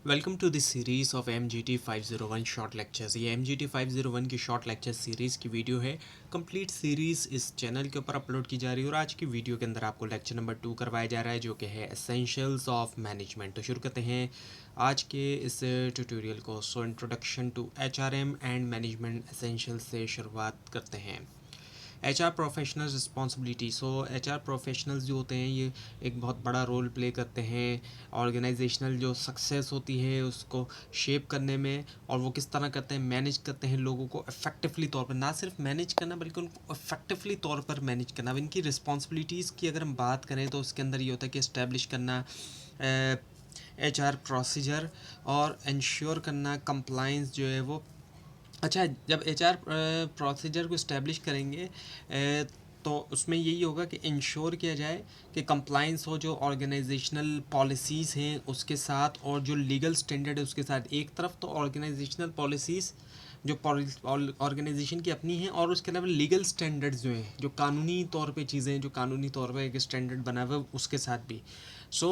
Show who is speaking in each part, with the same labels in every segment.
Speaker 1: Welcome to this series of MGT 501 short lectures. ये MGT 501 की short lecture series की video है। Complete series इस चैनल के ऊपर अपलोड की जा रही है और आज की वीडियो के अंदर आपको लेक्चर नंबर 2 करवाया जा रहा है, जो कि है एसेंशियल्स ऑफ मैनेजमेंट। तो शुरू करते हैं आज के इस ट्यूटोरियल को। So introduction to HRM and management essentials से शुरुआत करते हैं। HR professional responsibility. So HR professionals जो होते हैं ये एक बहुत बड़ा रोल प्ले करते हैं ऑर्गेनाइजेशनल जो सक्सेस होती है उसको शेप करने में, और वो किस तरह करते हैं, मैनेज करते हैं लोगों को इफ़ेक्टिवली तौर पर, ना सिर्फ मैनेज करना बल्कि उनको इफ़ेक्टिवली तौर पर मैनेज करना। अब इनकी रिस्पॉन्सिबिलिटीज़ की अगर हम बात करें तो उसके अंदर ये होता है कि इस्टेब्लिश करना HR प्रोसीजर और इंश्योर करना कंप्लाइंस जो है वो। अच्छा, जब HR प्रोसीजर को इस्टेब्लिश करेंगे तो उसमें यही होगा कि इंश्योर किया जाए कि कंप्लाइंस हो जो ऑर्गेनाइजेशनल पॉलिसीज़ हैं उसके साथ और जो लीगल स्टैंडर्ड है उसके साथ। एक तरफ तो ऑर्गेनाइजेशनल पॉलिसीज़ जो ऑर्गेनाइजेशन की अपनी हैं, और उसके अलावा लीगल स्टैंडर्ड्स जो हैं, जो कानूनी तौर पे चीज़ें हैं, जो कानूनी तौर पे एक स्टैंडर्ड बना हुआ है उसके साथ भी। सो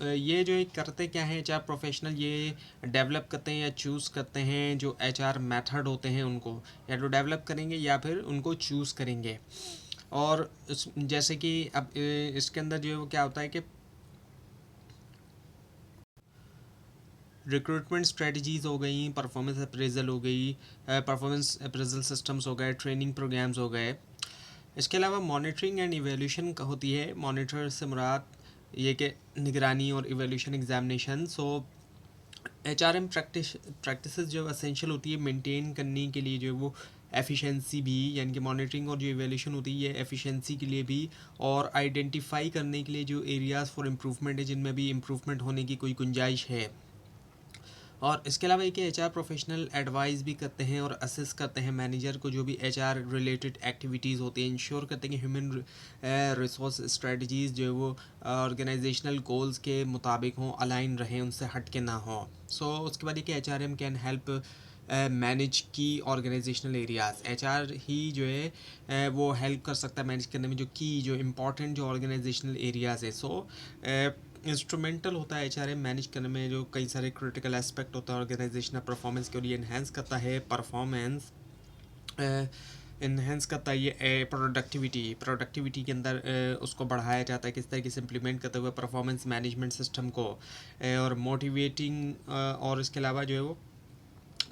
Speaker 1: ये जो एक करते क्या हैं HR प्रोफेशनल, ये डेवलप करते हैं या चूज़ करते हैं जो HR मेथड होते हैं उनको, या तो डेवलप करेंगे या फिर उनको चूज़ करेंगे। और जैसे कि अब इसके अंदर जो है वो क्या होता है कि रिक्रूटमेंट स्ट्रेटजीज़ हो गई, परफॉर्मेंस अप्रेजल हो गई, परफॉर्मेंस अप्रेजल सिस्टम्स हो गए, ट्रेनिंग प्रोग्राम्स हो गए। इसके अलावा मॉनिटरिंग एंड इवेल्यूशन होती है। मॉनिटर से मुराद ये कि निगरानी और इवेल्यूशन एग्जामिनेशन। सो HRM प्रैक्टिसेस जो असेंशियल होती है मेंटेन करने के लिए, जो है वो एफिशिएंसी भी, यानी कि मॉनिटरिंग और जो इवेल्यूशन होती है ये एफिशिएंसी के लिए भी, और आइडेंटिफाई करने के लिए जो एरियाज़ फॉर इम्प्रूवमेंट है जिनमें भी इम्प्रूवमेंट होने की कोई गुंजाइश है। और इसके अलावा एक HR प्रोफेशनल एडवाइस भी करते हैं और असिस्ट करते हैं मैनेजर को जो भी HR रिलेटेड एक्टिविटीज़ होती हैं, इंश्योर करते हैं कि ह्यूमन रिसोर्स स्ट्रेटजीज़ जो है वो ऑर्गेनाइजेशनल गोल्स के मुताबिक हों, अलाइन रहें, उनसे हट के ना हों। सो उसके बाद ये कि HRM कैन हेल्प मैनेज की ऑर्गेनाइजेशनल एरियाज़। HR ही जो है वो हेल्प कर सकता है मैनेज करने में जो की, जो इम्पोर्टेंट जो ऑर्गेनाइजेशनल एरियाज़ है। सो इंस्ट्रूमेंटल होता है HRM मैनेज करने में, जो कई सारे क्रिटिकल एस्पेक्ट होता है ऑर्गेनाइजेशनल परफॉर्मेंस के लिए। इन्हेंस करता है परफॉर्मेंस, इन्हेंस करता है ये प्रोडक्टिविटी के अंदर उसको बढ़ाया जाता है किस तरीके से इम्प्लीमेंट करते हुए परफॉर्मेंस मैनेजमेंट सिस्टम को, और मोटिवेटिंग, और इसके अलावा जो है वो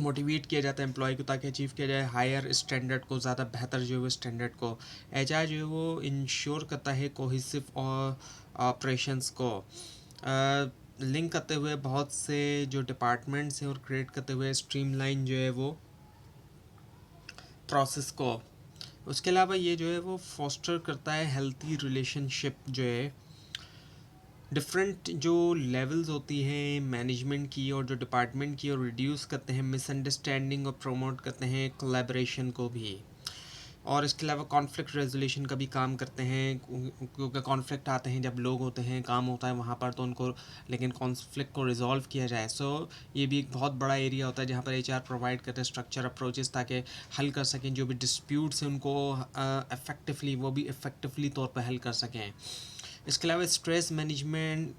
Speaker 1: मोटिवेट किया जाता है एम्प्लॉय को ताकि अचीव किया जाए हायर स्टैंडर्ड को, ज़्यादा बेहतर जो है वो स्टैंडर्ड को। HR जो है वो इंश्योर करता है कोहेसिव और ऑपरेशंस को लिंक करते हुए बहुत से जो डिपार्टमेंट्स हैं और क्रिएट करते हुए स्ट्रीमलाइन जो है वो प्रोसेस को। उसके अलावा ये जो है वो फोस्टर करता है हेल्थी रिलेशनशिप जो है डिफरेंट जो लेवल्स होती हैं मैनेजमेंट की और जो डिपार्टमेंट की, और रिड्यूस करते हैं मिसअंडरस्टैंडिंग और प्रमोट करते हैं कोलैबोरेशन को भी। और इसके अलावा कॉन्फ्लिक्ट रेजोल्यूशन का भी काम करते हैं, क्योंकि कॉन्फ्लिक्ट आते हैं जब लोग होते हैं, काम होता है वहाँ पर, तो उनको लेकिन कॉन्फ्लिक्ट को रिजॉल्व किया जाए। सो ये भी एक बहुत बड़ा एरिया होता है जहाँ पर HR प्रोवाइड करते हैं स्ट्रक्चर अप्रोचेस ताकि हल कर सकें जो भी डिस्प्यूट्स हैं उनको इफ़ेक्टिवली, वो भी इफ़ेक्टिवली तौर पर हल कर सकें। इसके अलावा स्ट्रेस मैनेजमेंट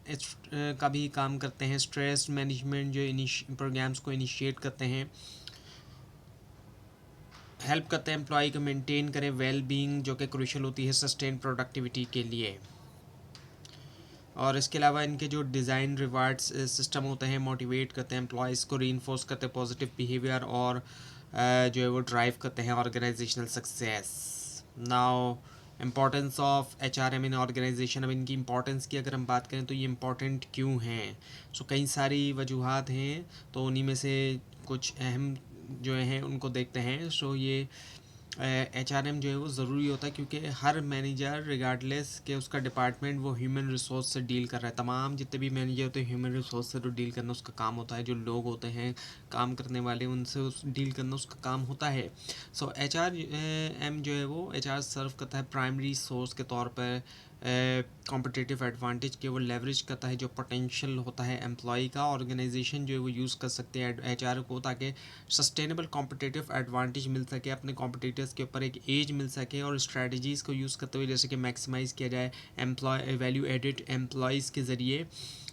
Speaker 1: का भी काम करते हैं। स्ट्रेस मैनेजमेंट जो प्रोग्राम्स को इनिशिएट करते हैं, हेल्प करते हैं एम्प्लॉय को मेंटेन करें वेल बीइंग, जो कि क्रूशल होती है सस्टेन प्रोडक्टिविटी के लिए। और इसके अलावा इनके जो डिज़ाइन रिवार्ड्स सिस्टम होते हैं मोटिवेट करते हैं एम्प्लॉयज़ को, रीइंफोर्स करते हैं पॉजिटिव बिहेवियर, और जो है वो ड्राइव करते हैं organisational success. Now importance of HRM in organisation. अब इनकी इंपॉर्टेंस की अगर हम बात करें तो ये इम्पॉर्टेंट क्यों हैं। सो कई सारी वजूहात हैं, तो उन्हीं में से कुछ अहम जो हैं उनको देखते हैं। सो ये HRM जो है वो ज़रूरी होता है क्योंकि हर मैनेजर रिगार्डलेस के उसका डिपार्टमेंट वो ह्यूमन रिसोर्स से डील कर रहा है। तमाम जितने भी मैनेजर होते हैं ह्यूमन रिसोर्स से तो डील करना उसका काम होता है, जो लोग होते हैं काम करने वाले उनसे उस डील करना उसका काम होता है। सो HRM जो है वो HR सर्व करता है प्राइमरी सोर्स के तौर पर कॉम्पिटिटिव एडवांटेज के, वो लेवरेज करता है जो पोटेंशियल होता है एम्प्लॉय का। ऑर्गेनाइजेशन जो है वो यूज़ कर सकते हैं HR को ताकि सस्टेनेबल कॉम्पिटिटिव एडवांटेज मिल सके, अपने कॉम्पिटिटर्स के ऊपर एक एज मिल सके, और स्ट्रेटजीज़ को यूज़ करते हुए जैसे कि मैक्सिमाइज़ किया जाए एम्प्लॉय वैल्यू एडिड एम्प्लॉयज़ के ज़रिए,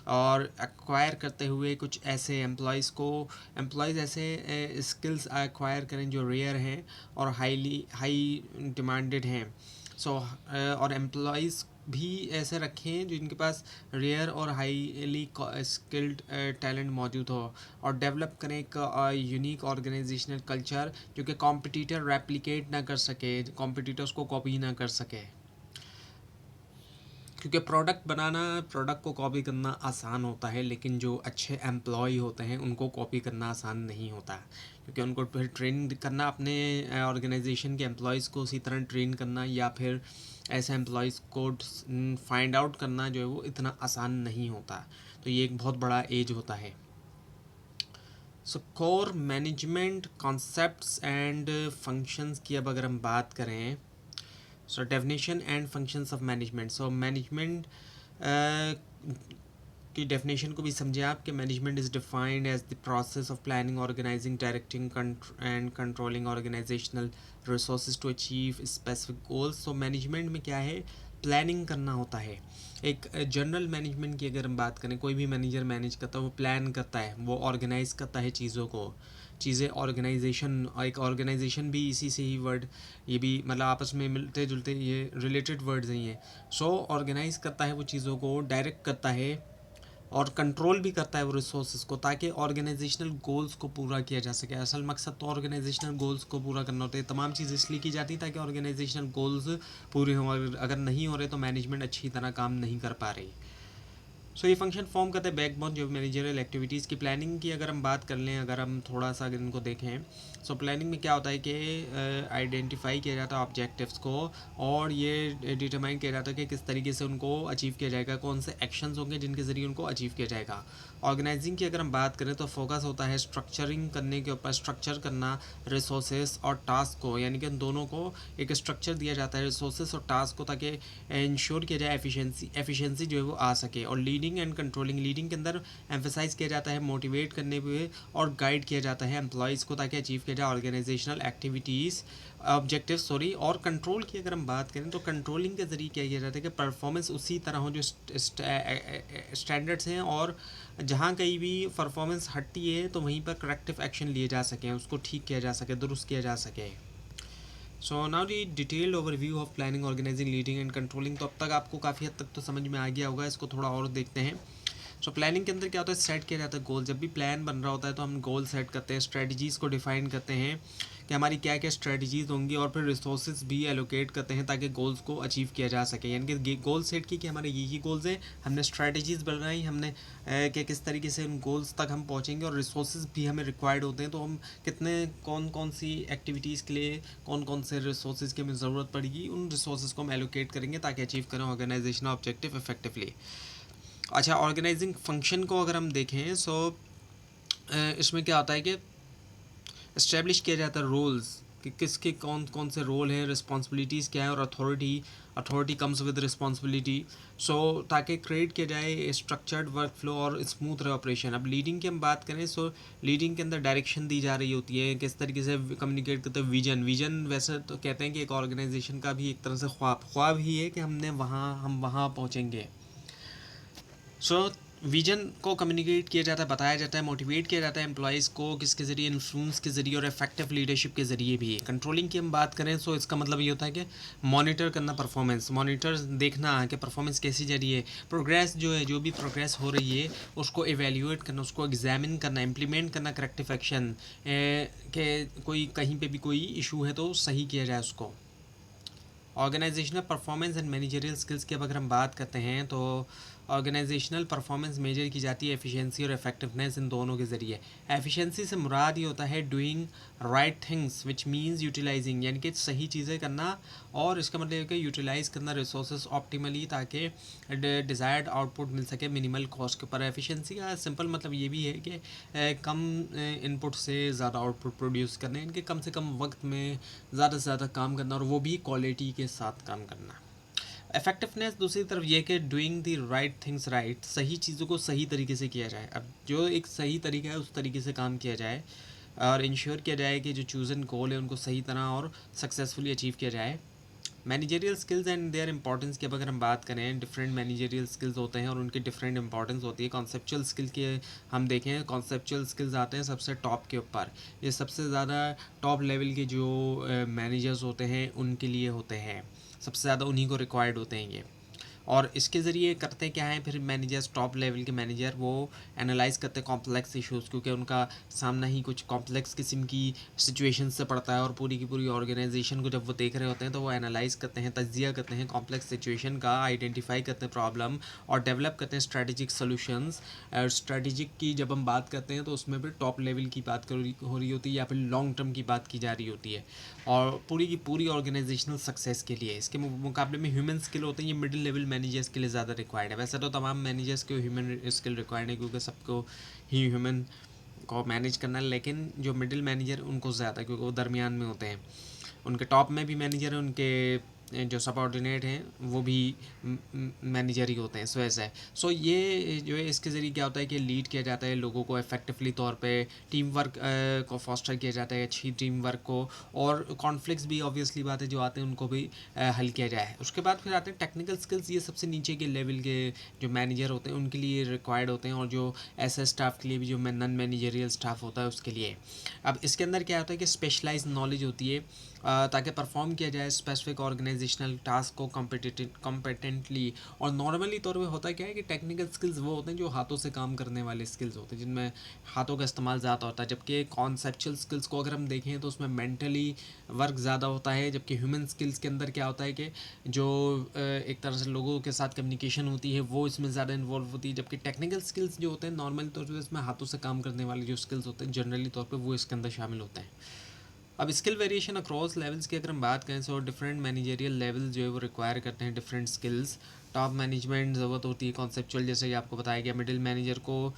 Speaker 1: और एक्वायर करते हुए कुछ ऐसे एम्प्लॉयज़ ऐसे स्किल्स एक्वायर करें जो रेयर हैं और हाई डिमांडेड हैं। और एम्प्लॉयज़ भी ऐसे रखें जिनके पास रेयर और हाईली स्किल्ड टैलेंट मौजूद हो, और डेवलप करें एक यूनिक ऑर्गेनाइजेशनल कल्चर जो कि कॉम्पिटिटर रेप्लिकेट ना कर सके, कॉम्पिटिटर्स को कॉपी ना कर सके। क्योंकि प्रोडक्ट को कॉपी करना आसान होता है, लेकिन जो अच्छे एम्प्लॉय होते हैं उनको कॉपी करना आसान नहीं होता, क्योंकि उनको फिर ट्रेन करना, अपने ऑर्गेनाइजेशन के एम्प्लॉयज़ को उसी तरह ट्रेन करना या फिर ऐसे एम्प्लॉयज़ को फाइंड आउट करना जो है वो इतना आसान नहीं होता। तो ये एक बहुत बड़ा एज होता है। So core management concepts and functions की अब अगर हम बात करें, so definition and functions of management. So management की डेफिनेशन को भी समझे आप कि management is defined as the process of planning, organizing, directing and controlling organizational resources to achieve specific goals. So management में क्या है, प्लानिंग करना होता है। एक जनरल मैनेजमेंट की अगर हम बात करें, कोई भी मैनेजर मैनेज करता है, वो प्लान करता है, वो ऑर्गेनाइज करता है चीज़ों को, चीज़ें ऑर्गेनाइजेशन, एक ऑर्गेनाइजेशन भी इसी से ही वर्ड, ये भी मतलब आपस में मिलते जुलते ये रिलेटेड वर्ड्स ही हैं। सो ऑर्गेनाइज करता है वो चीज़ों को, डायरेक्ट करता है और कंट्रोल भी करता है वो रिसोर्सेज को, ताकि ऑर्गेनाइजेशनल गोल्स को पूरा किया जा सके। असल मकसद तो ऑर्गेनाइजेशनल गोल्स को पूरा करना होता है। तमाम चीज़ इसलिए की जाती है ताकि ऑर्गेनाइजेशनल गोल्स पूरे हों, अगर नहीं हो रहे तो मैनेजमेंट अच्छी तरह काम नहीं कर पा रही। सो ये फंक्शन फॉर्म करते हैं बैकबोन जो मैनेजरियल एक्टिविटीज़ की। प्लानिंग की अगर हम बात कर लें, अगर हम थोड़ा सा अगर इनको देखें, सो प्लानिंग में क्या होता है कि आइडेंटिफाई किया जाता है ऑब्जेक्टिव्स को, और ये डिटरमाइन किया जाता है कि किस तरीके से उनको अचीव किया जाएगा, कौन से एक्शंस होंगे जिनके ज़रिए उनको अचीव किया जाएगा। ऑर्गेनाइजिंग की अगर हम बात करें तो फोकस होता है स्ट्रक्चरिंग करने के ऊपर, स्ट्रक्चर करना रिसोर्सेज और टास्क को, यानी कि दोनों को एक स्ट्रक्चर दिया जाता है, रिसोर्सेज और टास्क को, ताकि इंश्योर किया जाए एफिशिएंसी जो है वो आ सके। और लीडिंग एंड कंट्रोलिंग, लीडिंग के अंदर एम्फेसाइज किया जाता है मोटिवेट करने पे और गाइड किया जाता है एम्प्लॉयज़ को, ताकि अचीव किया जाए ऑर्गेनाइजेशनल एक्टिविटीज़ ऑब्जेक्टिव। और कंट्रोल की अगर हम बात करें तो कंट्रोलिंग के ज़रिए क्या किया जाता है कि परफॉर्मेंस उसी तरह हो जो स्टैंडर्ड्स हैं, और जहाँ कहीं भी परफॉर्मेंस हटती है तो वहीं पर करेक्टिव एक्शन लिए जा सकें, उसको ठीक किया जा सके, दुरुस्त किया जा सके। So now the detailed overview of planning, organising, leading and controlling. तो अब तक आपको काफ़ी हद तक तो समझ में आ गया होगा, इसको थोड़ा और देखते हैं। सो प्लानिंग के अंदर क्या होता है, सेट किया जाता है गोल। जब भी प्लान बन रहा होता है तो हम गोल सेट करते हैं, स्ट्रेटजीज़ को डिफाइन करते हैं कि हमारी क्या क्या स्ट्रेटजीज़ होंगी, और फिर रिसोर्सेज भी एलोकेट करते हैं ताकि गोल्स को अचीव किया जा सके। यानी कि गोल सेट की कि हमारे ये गोल्स हैं, हमने स्ट्रेटजीज़ बनाई, हमने कि किस तरीके से उन गोल्स तक हम पहुँचेंगे, और रिसोर्सेज भी हमें रिक्वायर्ड होते हैं, तो हम कितने कौन कौन सी एक्टिविटीज़ के लिए कौन कौन से रिसोर्सेज की हमें ज़रूरत पड़ेगी, उन रिसोर्सेज को हम एलोकेट करेंगे ताकि अचीव करें ऑर्गेनाइजेशनल ऑब्जेक्टिव इफेक्टिवली। अच्छा, ऑर्गेनाइजिंग फंक्शन को अगर हम देखें, सो इसमें क्या होता है कि इस्टेब्लिश किया जाता है रोल्स, कि किसके कौन कौन से रोल हैं, रिस्पॉन्सिबिलिटीज़ क्या है, और अथॉरिटी कम्स विद रिस्पॉन्सिबिलिटी। सो ताकि क्रिएट किया जाए स्ट्रक्चर्ड वर्क फ्लो और स्मूथ रहे ऑपरेशन। अब लीडिंग की हम बात करें, सो लीडिंग के अंदर डायरेक्शन दी जा रही होती है, किस तरीके से कम्युनिकेट करते हैं विजन वैसे तो कहते हैं कि एक ऑर्गेनाइजेशन का भी एक तरह से ख्वाब ही है कि हम वहाँ पहुँचेंगे। सो विजन को कम्युनिकेट किया जाता है, बताया जाता है, मोटिवेट किया जाता है एम्प्लॉयज़ को, किसके ज़रिए, इन्फ्लुएंस के ज़रिए और इफेक्टिव लीडरशिप के ज़रिए भी। कंट्रोलिंग की हम बात करें, सो इसका मतलब ये होता है कि मॉनिटर करना परफॉर्मेंस, मॉनिटर देखना कि परफॉर्मेंस कैसी जा रही है, प्रोग्रेस जो है, जो भी प्रोग्रेस हो रही है उसको एवेल्यूएट करना, उसको एग्जामिन करना, इम्प्लीमेंट करना करेक्टिव एक्शन, कि कोई कहीं पर भी कोई इशू है तो सही किया जाए उसको। Organisational performance and managerial skills की अब अगर हम बात करते हैं तो ऑर्गेनाइजेशनल परफॉर्मेंस मेजर की जाती है एफिशिएंसी और इफेक्टिवनेस, इन दोनों के ज़रिए। एफिशिएंसी से मुराद ये होता है doing right things which means utilising, यानी कि सही चीज़ें करना, और इसका मतलब है कि यूटिलाइज़ करना रिसोर्सेज ऑप्टिमली ताकि डिज़ायर्ड आउटपुट मिल सके मिनिमल कॉस्ट के ऊपर। एफिशिएंसी का सिंपल मतलब ये भी है कि कम इनपुट से ज़्यादा आउटपुट प्रोड्यूस करना, इनके कम से कम वक्त में ज़्यादा से ज़्यादा काम करना, और वो भी क्वालिटी के साथ काम करना। इफेक्टिवनेस दूसरी तरफ ये कि doing the right things right, सही चीज़ों को सही तरीके से किया जाए। अब जो एक सही तरीका है उस तरीके से काम किया जाए, और इंश्योर किया जाए कि जो चूज़न गोल है उनको सही तरह और सक्सेसफुली अचीव किया जाए। Managerial skills and their importance की अब अगर हम बात करें, डिफरेंट मैनेजरियल स्किल्स होते हैं और उनकी डिफरेंट इंपॉर्टेंस होती है। कॉन्सेप्चुअल स्किल के हम देखें, कॉन्सेप्चुअल स्किल्स आते हैं सबसे टॉप के ऊपर। ये सबसे ज़्यादा टॉप लेवल के जो मैनेजर्स होते हैं उनके लिए होते हैं, सबसे ज़्यादा उन्हीं को रिक्वायर्ड होते हैं ये। और इसके ज़रिए करते क्या हैं फिर मैनेजर्स, टॉप लेवल के मैनेजर, वो एनालाइज करते हैं कॉम्प्लेक्स इश्यूज़, क्योंकि उनका सामना ही कुछ कॉम्प्लेक्स किस्म की सिचुएशन से पड़ता है और पूरी की पूरी ऑर्गेनाइजेशन को जब वो देख रहे होते हैं तो वो एनालाइज करते हैं, तज्जिया करते हैं कॉम्प्लेक्स सिचुएशन का, आइडेंटिफाई करते हैं प्रॉब्लम और डेवलप करते हैं स्ट्रेटेजिक सोल्यूशंस। और स्ट्रेटेजिक की जब हम बात करते हैं तो उसमें फिर टॉप लेवल की बात हो रही होती है या फिर लॉन्ग टर्म की बात की जा रही होती है, और पूरी की पूरी ऑर्गेनाइजेशनल सक्सेस के लिए। इसके मुकाबले में ह्यूमन स्किल होते हैं, ये मिडिल लेवल मैनेजर्स के लिए ज़्यादा रिक्वायर्ड है। वैसे तो तमाम मैनेजर्स को ह्यूमन स्किल रिक्वायर्ड है क्योंकि सबको ही ह्यूमन को मैनेज करना है, लेकिन जो मिडिल मैनेजर उनको ज़्यादा, क्योंकि वो दरमियान में होते हैं। उनके टॉप में भी मैनेजर हैं, उनके जो सबऑर्डिनेट हैं वो भी मैनेजर ही होते हैं। सो ऐसा है। सो ये जो है इसके ज़रिए क्या होता है कि लीड किया जाता है लोगों को इफेक्टिवली तौर पे, टीम वर्क को फॉस्टर किया जाता है, अच्छी टीम वर्क को, और कॉन्फ्लिक्ट्स भी ऑब्वियसली बात है जो आते हैं उनको भी हल किया जाए। उसके बाद फिर आते हैं टेक्निकल स्किल्स। ये सबसे नीचे के लेवल के जो मैनेजर होते हैं उनके लिए रिक्वायर्ड होते हैं, और जो ऐसे स्टाफ के लिए भी जो नॉन मैनेजरियल स्टाफ होता है उसके लिए। अब इसके अंदर क्या होता है कि स्पेशलाइज नॉलेज होती है ताकि परफॉर्म किया जाए स्पेसिफिक ऑर्गेनाइजेशनल टास्क को कॉम्पिटेंटली। और नॉर्मली तौर पे होता क्या है कि टेक्निकल स्किल्स वो होते हैं जो हाथों से काम करने वाले स्किल्स होते हैं, जिनमें हाथों का इस्तेमाल ज़्यादा होता है, जबकि कॉन्सेप्चुअल स्किल्स को अगर हम देखें तो उसमें मेंटली वर्क ज़्यादा होता है। जबकि ह्यूमन स्किल्स के अंदर क्या होता है कि जो एक तरह से लोगों के साथ कम्युनिकेशन होती है वो इसमें ज़्यादा इन्वॉल्व होती है। जबकि टेक्निकल स्किल्स जो होते हैं नॉर्मली तौर पर इसमें हाथों से काम करने वाले जो स्किल्स होते हैं जनरली तौर पर वो इसके अंदर शामिल होते हैं। अब स्किल वेरिएशन अक्रॉस लेवल्स की अगर हम बात करें तो डिफरेंट मैनेजरियल लेवल जो है वो रिक्वायर करते हैं डिफरेंट स्किल्स। टॉप मैनेजमेंट ज़रूरत होती है कॉन्सेप्चुअल, जैसे कि आपको बताया गया। मिडिल मैनेजर को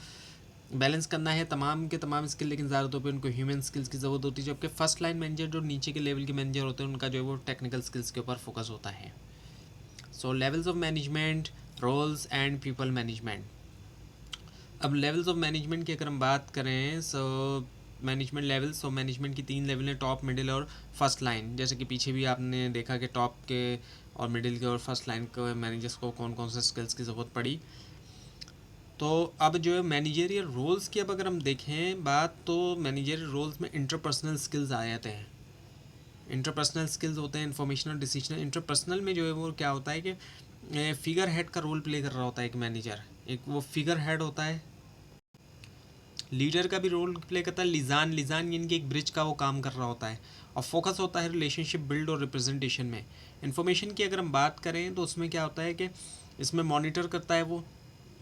Speaker 1: बैलेंस करना है तमाम के तमाम स्किल, लेकिन ज़्यादा तौर पे उनको ह्यूमन स्किल्स की ज़रूरत होती है। जबकि फर्स्ट लाइन मैनेजर जो नीचे के लेवल के मैनेजर होते हैं उनका जो है वो टेक्निकल स्किल्स के ऊपर फोकस होता है। So levels of management, roles and people management. अब लेवल्स ऑफ मैनेजमेंट की अगर हम बात करें सो मैनेजमेंट लेवल्स, तो मैनेजमेंट की 3 लेवल हैं, टॉप, मिडिल और फर्स्ट लाइन। जैसे कि पीछे भी आपने देखा कि टॉप के और मिडिल के और फर्स्ट लाइन के मैनेजर्स को कौन कौन से स्किल्स की ज़रूरत पड़ी। तो अब जो है मैनेजरियल रोल्स की अब अगर हम देखें बात, तो मैनेजरियल रोल्स में इंटरपर्सनल स्किल्स आ जाते हैं। इंटरपर्सनल स्किल्स होते हैं इन्फॉर्मेशनल डिसीजनल। इंटरपर्सनल में जो है वो क्या होता है कि फिगर हेड का रोल प्ले कर रहा होता है एक मैनेजर। एक वो फिगर हेड होता है, लीडर का भी रोल प्ले करता है। लिजान लिजान यानी कि एक ब्रिज का वो काम कर रहा होता है, और फोकस होता है रिलेशनशिप बिल्ड और रिप्रेजेंटेशन में। इन्फॉर्मेशन की अगर हम बात करें तो उसमें क्या होता है कि इसमें मॉनिटर करता है, वो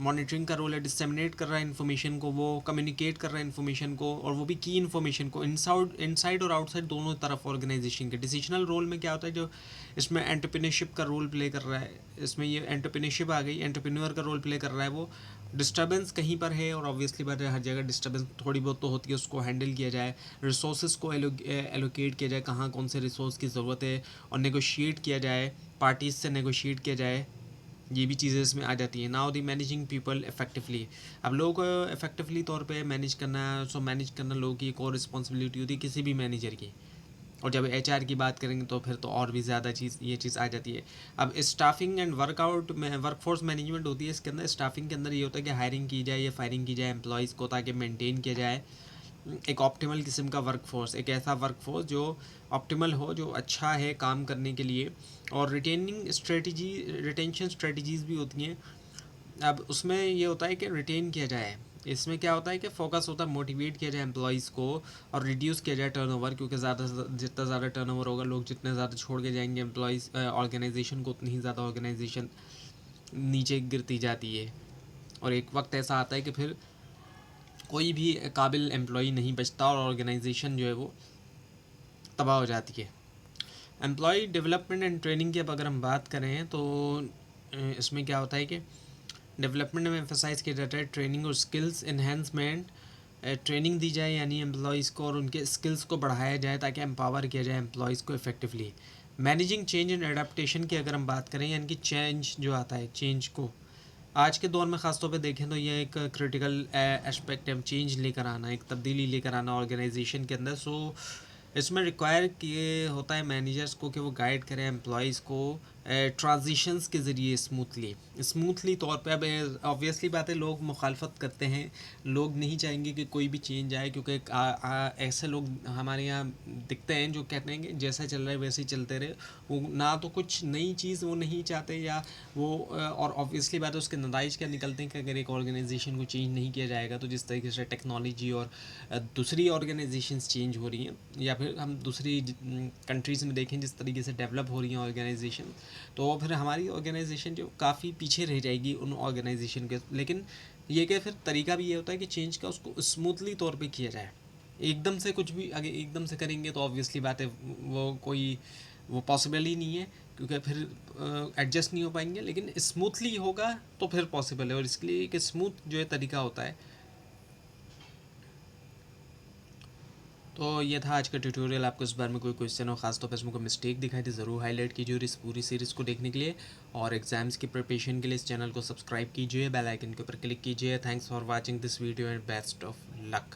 Speaker 1: मॉनिटरिंग का रोल है, डिसमिनेट कर रहा है इन्फॉर्मेशन को, वो कम्युनिकेट कर रहा है इन्फॉर्मेशन को, और वो भी की इन्फॉर्मेशन को इनसाइड और आउटसाइड दोनों तरफ ऑर्गेनाइजेशन के। डिसीजनल रोल में क्या होता है, जो इसमें एंटरप्रेन्योरशिप का रोल प्ले कर रहा है, इसमें ये एंटरप्रेन्योरशिप आ गई, एंटरप्रेन्योर का रोल प्ले कर रहा है वो। डिस्टर्बेंस कहीं पर है, और ऑब्वियसली बात है हर जगह डिस्टर्बेंस थोड़ी बहुत तो होती है, उसको हैंडल किया जाए, रिसोर्सेज को एलोकेट किया जाए, कहाँ कौन से रिसोर्स की ज़रूरत है, और नेगोशिएट किया जाए, पार्टीज से नेगोशिएट किया जाए। ये भी चीज़ें इसमें आ जाती हैं। Now the managing people effectively. अब लोगों को इफेक्टिवली तौर पे मैनेज करना, सो मैनेज करना लोगों की एक और रिस्पॉन्सिबिलिटी होती है किसी भी मैनेजर की। और जब एचआर की बात करेंगे तो फिर तो और भी ज़्यादा ये चीज़ आ जाती है। अब स्टाफिंग एंड वर्कआउट में वर्कफोर्स मैनेजमेंट होती है इसके अंदर। स्टाफिंग के अंदर ये होता है कि हायरिंग की जाए या फायरिंग की जाए एम्प्लॉयज़ को, ताकि मेंटेन किया जाए एक ऑप्टिमल किस्म का वर्कफोर्स, एक ऐसा वर्कफोर्स जो ऑप्टिमल हो, जो अच्छा है काम करने के लिए। और रिटेंशन स्ट्रेटजीज़ भी होती हैं। अब उसमें ये होता है कि रिटेन किया जाए, इसमें क्या होता है कि फोकस होता है मोटिवेट किया जाए एम्प्लॉयज़ को, और रिड्यूस किया जाए टर्नओवर, क्योंकि जितना ज़्यादा टर्नओवर होगा, लोग जितने ज़्यादा छोड़ के जाएंगे एम्प्लॉयज़ ऑर्गेनाइजेशन को, उतनी ही ज़्यादा ऑर्गेनाइजेशन नीचे गिरती जाती है। और एक वक्त ऐसा आता है कि फिर कोई भी काबिल एम्प्लॉई नहीं बचता और ऑर्गेनाइजेशन जो है वो तबाह हो जाती है। एम्प्लॉय डेवलपमेंट एंड ट्रेनिंग की अब अगर हम बात करें तो इसमें क्या होता है कि डेवलपमेंट में एम्फेसाइज किया जाता है ट्रेनिंग और स्किल्स इन्हेंसमेंट। ट्रेनिंग दी जाए यानी एम्प्लॉयज़ को, और उनके स्किल्स को बढ़ाया जाए ताकि एम्पावर किया जाए एम्प्लॉयज़ को effectively. Managing change and adaptation की अगर हम बात करें, यानी कि चेंज जो आता है, चेंज को आज के दौर में ख़ासतौर पे देखें तो ये एक क्रिटिकल एस्पेक्ट है, चेंज लेकर आना, एक तब्दीली लेकर आना ऑर्गेनाइजेशन के अंदर। सो इसमें रिक्वायर किए होता है मैनेजर्स को कि वो गाइड करें एम्प्लॉयज़ को ट्रांजिशंस के ज़रिए स्मूथली तौर पे। अब ऑब्वियसली बात है, लोग मुखालफत करते हैं, लोग नहीं चाहेंगे कि कोई भी चेंज आए, क्योंकि ऐसे लोग हमारे यहाँ दिखते हैं जो कहते हैं कि जैसा चल रहा है वैसे ही चलते रहे। वो ना तो कुछ नई चीज़ वो नहीं चाहते, या वो और ऑब्वियसली बात है उसके नताइज क्या निकलते हैं कि अगर एक ऑर्गेनाइजेशन को चेंज नहीं किया जाएगा तो जिस तरीके से टेक्नोलॉजी और दूसरी ऑर्गेनाइजेशंस चेंज हो रही हैं, या फिर हम दूसरी कंट्रीज़ में देखें जिस तरीके से डेवलप हो रही हैं ऑर्गेनाइजेशन, तो फिर हमारी ऑर्गेनाइजेशन जो काफ़ी पीछे रह जाएगी उन ऑर्गेनाइजेशन के। लेकिन ये कि फिर तरीका भी ये होता है कि चेंज का उसको स्मूथली तौर पे किया जाए। एकदम से कुछ भी अगर एकदम से करेंगे तो ऑब्वियसली बात है वो पॉसिबल ही नहीं है, क्योंकि फिर एडजस्ट नहीं हो पाएंगे। लेकिन स्मूथली होगा तो फिर पॉसिबल है, और इसके लिए एक स्मूथ जो है तरीका होता है। तो ये था आज का ट्यूटोरियल। आपको इस बारे में कोई क्वेश्चन हो, खास तौर पर इसमें कोई मिस्टेक दिखाई दे ज़रूर हाईलाइट कीजिए, और इस पूरी सीरीज़ को देखने के लिए और एग्जाम्स की प्रिपरेशन के लिए इस चैनल को सब्सक्राइब कीजिए, बेल आइकन के ऊपर क्लिक कीजिए। Thanks for watching this video and best of luck.